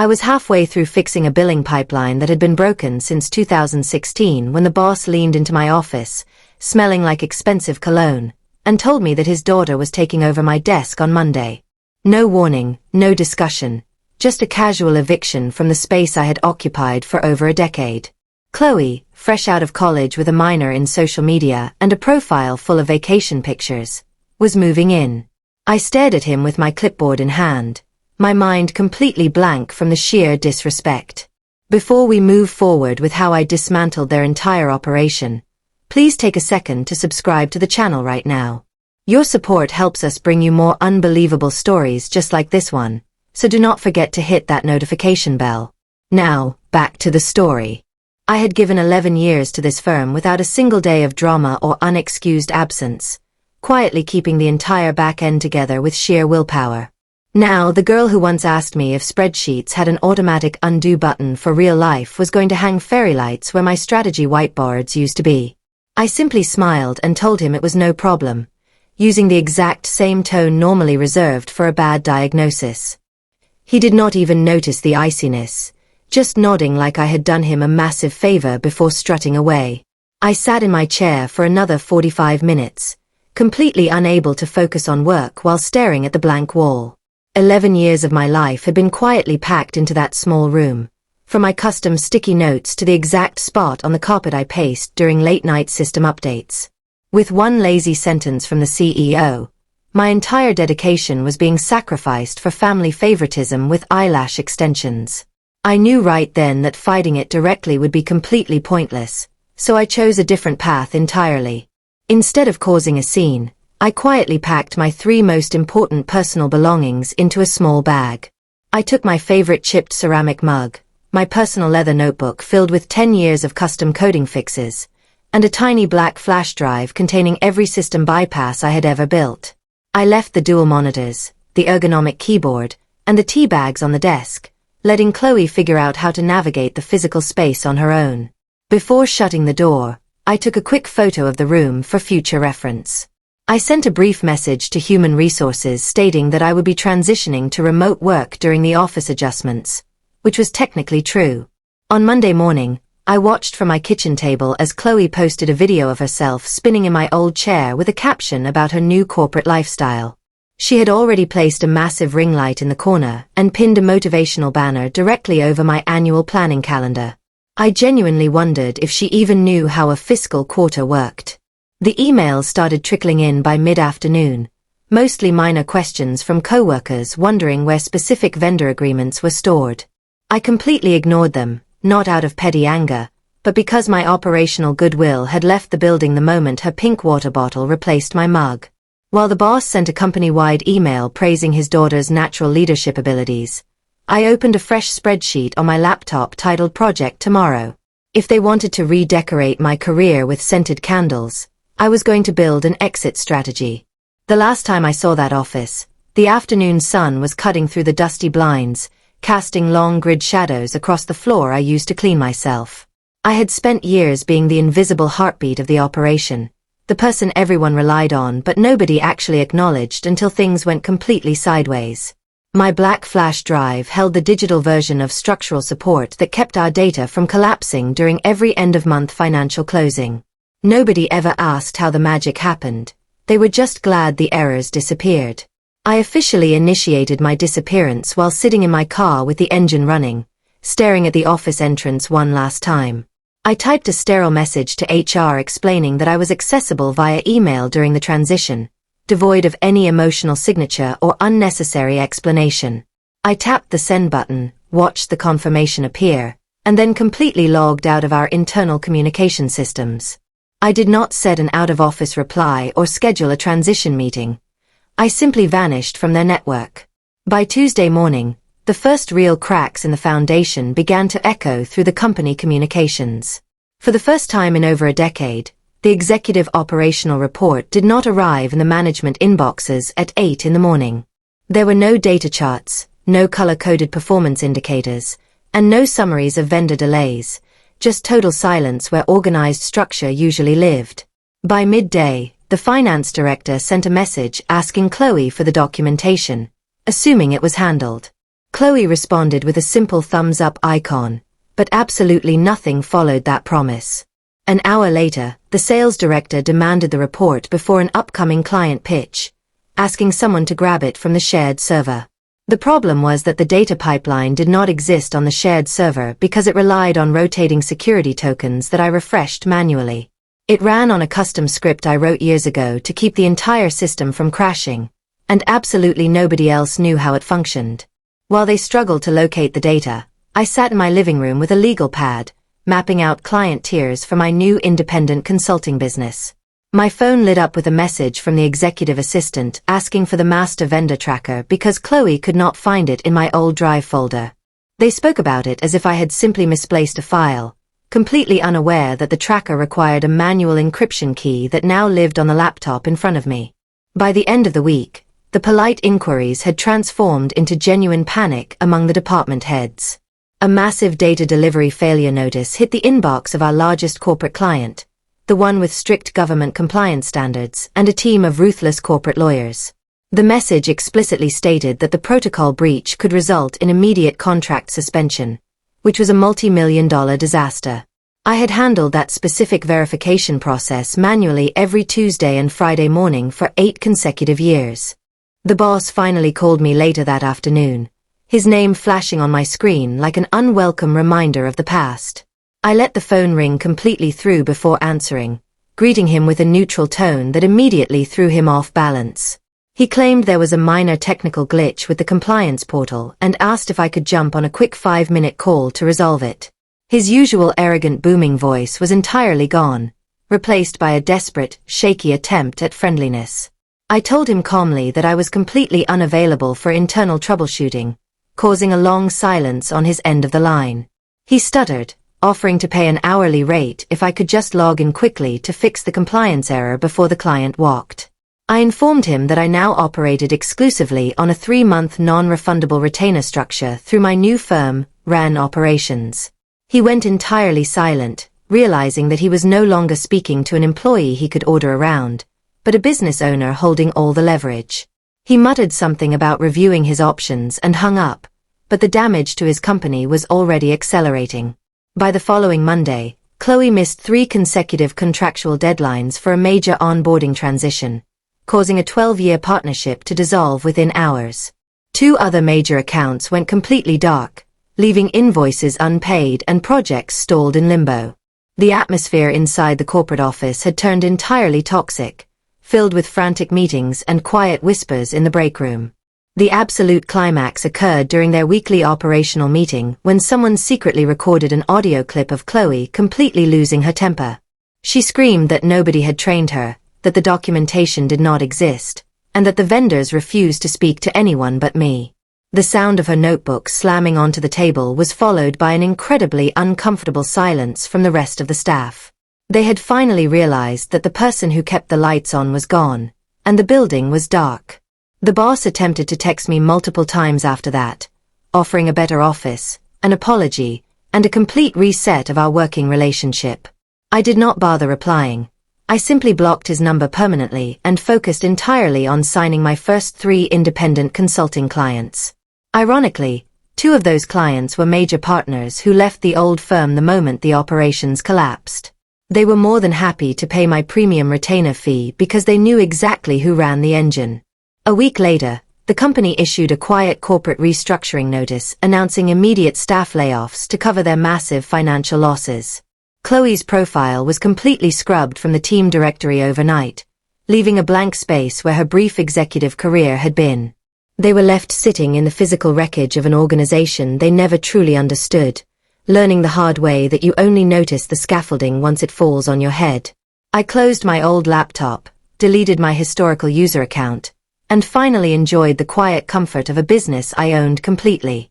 I was halfway through fixing a billing pipeline that had been broken since 2016 when the boss leaned into my office, smelling like expensive cologne, and told me that his daughter was taking over my desk on Monday. No warning, no discussion, just a casual eviction from the space I had occupied for over a decade. Chloe, fresh out of college with a minor in social media and a profile full of vacation pictures, was moving in. I stared at him with my clipboard in hand, my mind completely blank from the sheer disrespect. Before we move forward with how I dismantled their entire operation, please take a second to subscribe to the channel right now. Your support helps us bring you more unbelievable stories just like this one, so do not forget to hit that notification bell. Now, back to the story. I had given 11 years to this firm without a single day of drama or unexcused absence, quietly keeping the entire back end together with sheer willpower. Now, the girl who once asked me if spreadsheets had an automatic undo button for real life was going to hang fairy lights where my strategy whiteboards used to be. I simply smiled and told him it was no problem, using the exact same tone normally reserved for a bad diagnosis. He did not even notice the iciness, just nodding like I had done him a massive favor before strutting away. I sat in my chair for another 45 minutes, completely unable to focus on work while staring at the blank wall. 11 years of my life had been quietly packed into that small room, from my custom sticky notes to the exact spot on the carpet I paced during late-night system updates. With one lazy sentence from the CEO, my entire dedication was being sacrificed for family favoritism with eyelash extensions. I knew right then that fighting it directly would be completely pointless, so I chose a different path entirely. Instead of causing a scene, I quietly packed my 3 most important personal belongings into a small bag. I took my favorite chipped ceramic mug, my personal leather notebook filled with 10 years of custom coding fixes, and a tiny black flash drive containing every system bypass I had ever built. I left the dual monitors, the ergonomic keyboard, and the tea bags on the desk, letting Chloe figure out how to navigate the physical space on her own. Before shutting the door, I took a quick photo of the room for future reference. I sent a brief message to Human Resources stating that I would be transitioning to remote work during the office adjustments, which was technically true. On Monday morning, I watched from my kitchen table as Chloe posted a video of herself spinning in my old chair with a caption about her new corporate lifestyle. She had already placed a massive ring light in the corner and pinned a motivational banner directly over my annual planning calendar. I genuinely wondered if she even knew how a fiscal quarter worked. The emails started trickling in by mid-afternoon, mostly minor questions from coworkers wondering where specific vendor agreements were stored. I completely ignored them, not out of petty anger, but because my operational goodwill had left the building the moment her pink water bottle replaced my mug. While the boss sent a company-wide email praising his daughter's natural leadership abilities, I opened a fresh spreadsheet on my laptop titled Project Tomorrow. If they wanted to redecorate my career with scented candles, I was going to build an exit strategy. The last time I saw that office, the afternoon sun was cutting through the dusty blinds, casting long grid shadows across the floor I used to clean myself. I had spent years being the invisible heartbeat of the operation, the person everyone relied on but nobody actually acknowledged until things went completely sideways. My black flash drive held the digital version of structural support that kept our data from collapsing during every end-of-month financial closing. Nobody ever asked how the magic happened. They were just glad the errors disappeared. I officially initiated my disappearance while sitting in my car with the engine running, staring at the office entrance one last time. I typed a sterile message to HR explaining that I was accessible via email during the transition, devoid of any emotional signature or unnecessary explanation. I tapped the send button, watched the confirmation appear, and then completely logged out of our internal communication systems. I did not set an out-of-office reply or schedule a transition meeting. I simply vanished from their network. By Tuesday morning, the first real cracks in the foundation began to echo through the company communications. For the first time in over a decade, the executive operational report did not arrive in the management inboxes at 8 in the morning. There were no data charts, no color-coded performance indicators, and no summaries of vendor delays, just total silence where organized structure usually lived. By midday, the finance director sent a message asking Chloe for the documentation, assuming it was handled. Chloe responded with a simple thumbs up icon, but absolutely nothing followed that promise. An hour later, the sales director demanded the report before an upcoming client pitch, asking someone to grab it from the shared server. The problem was that the data pipeline did not exist on the shared server because it relied on rotating security tokens that I refreshed manually. It ran on a custom script I wrote years ago to keep the entire system from crashing, and absolutely nobody else knew how it functioned. While they struggled to locate the data, I sat in my living room with a legal pad, mapping out client tiers for my new independent consulting business. My phone lit up with a message from the executive assistant asking for the master vendor tracker because Chloe could not find it in my old drive folder. They spoke about it as if I had simply misplaced a file, completely unaware that the tracker required a manual encryption key that now lived on the laptop in front of me. By the end of the week, the polite inquiries had transformed into genuine panic among the department heads. A massive data delivery failure notice hit the inbox of our largest corporate client, the one with strict government compliance standards and a team of ruthless corporate lawyers. The message explicitly stated that the protocol breach could result in immediate contract suspension, which was a multi-million-dollar disaster. I had handled that specific verification process manually every Tuesday and Friday morning for 8 consecutive years. The boss finally called me later that afternoon, his name flashing on my screen like an unwelcome reminder of the past. I let the phone ring completely through before answering, greeting him with a neutral tone that immediately threw him off balance. He claimed there was a minor technical glitch with the compliance portal and asked if I could jump on a quick 5-minute call to resolve it. His usual arrogant booming voice was entirely gone, replaced by a desperate, shaky attempt at friendliness. I told him calmly that I was completely unavailable for internal troubleshooting, causing a long silence on his end of the line. He stuttered, offering to pay an hourly rate if I could just log in quickly to fix the compliance error before the client walked. I informed him that I now operated exclusively on a 3-month non-refundable retainer structure through my new firm, RAN Operations. He went entirely silent, realizing that he was no longer speaking to an employee he could order around, but a business owner holding all the leverage. He muttered something about reviewing his options and hung up, but the damage to his company was already accelerating. By the following Monday, Chloe missed 3 consecutive contractual deadlines for a major onboarding transition, causing a 12-year partnership to dissolve within hours. 2 other major accounts went completely dark, leaving invoices unpaid and projects stalled in limbo. The atmosphere inside the corporate office had turned entirely toxic, filled with frantic meetings and quiet whispers in the break room. The absolute climax occurred during their weekly operational meeting when someone secretly recorded an audio clip of Chloe completely losing her temper. She screamed that nobody had trained her, that the documentation did not exist, and that the vendors refused to speak to anyone but me. The sound of her notebook slamming onto the table was followed by an incredibly uncomfortable silence from the rest of the staff. They had finally realized that the person who kept the lights on was gone, and the building was dark. The boss attempted to text me multiple times after that, offering a better office, an apology, and a complete reset of our working relationship. I did not bother replying. I simply blocked his number permanently and focused entirely on signing my first 3 independent consulting clients. Ironically, 2 of those clients were major partners who left the old firm the moment the operations collapsed. They were more than happy to pay my premium retainer fee because they knew exactly who ran the engine. A week later, the company issued a quiet corporate restructuring notice announcing immediate staff layoffs to cover their massive financial losses. Chloe's profile was completely scrubbed from the team directory overnight, leaving a blank space where her brief executive career had been. They were left sitting in the physical wreckage of an organization they never truly understood, learning the hard way that you only notice the scaffolding once it falls on your head. I closed my old laptop, deleted my historical user account, and finally enjoyed the quiet comfort of a business I owned completely.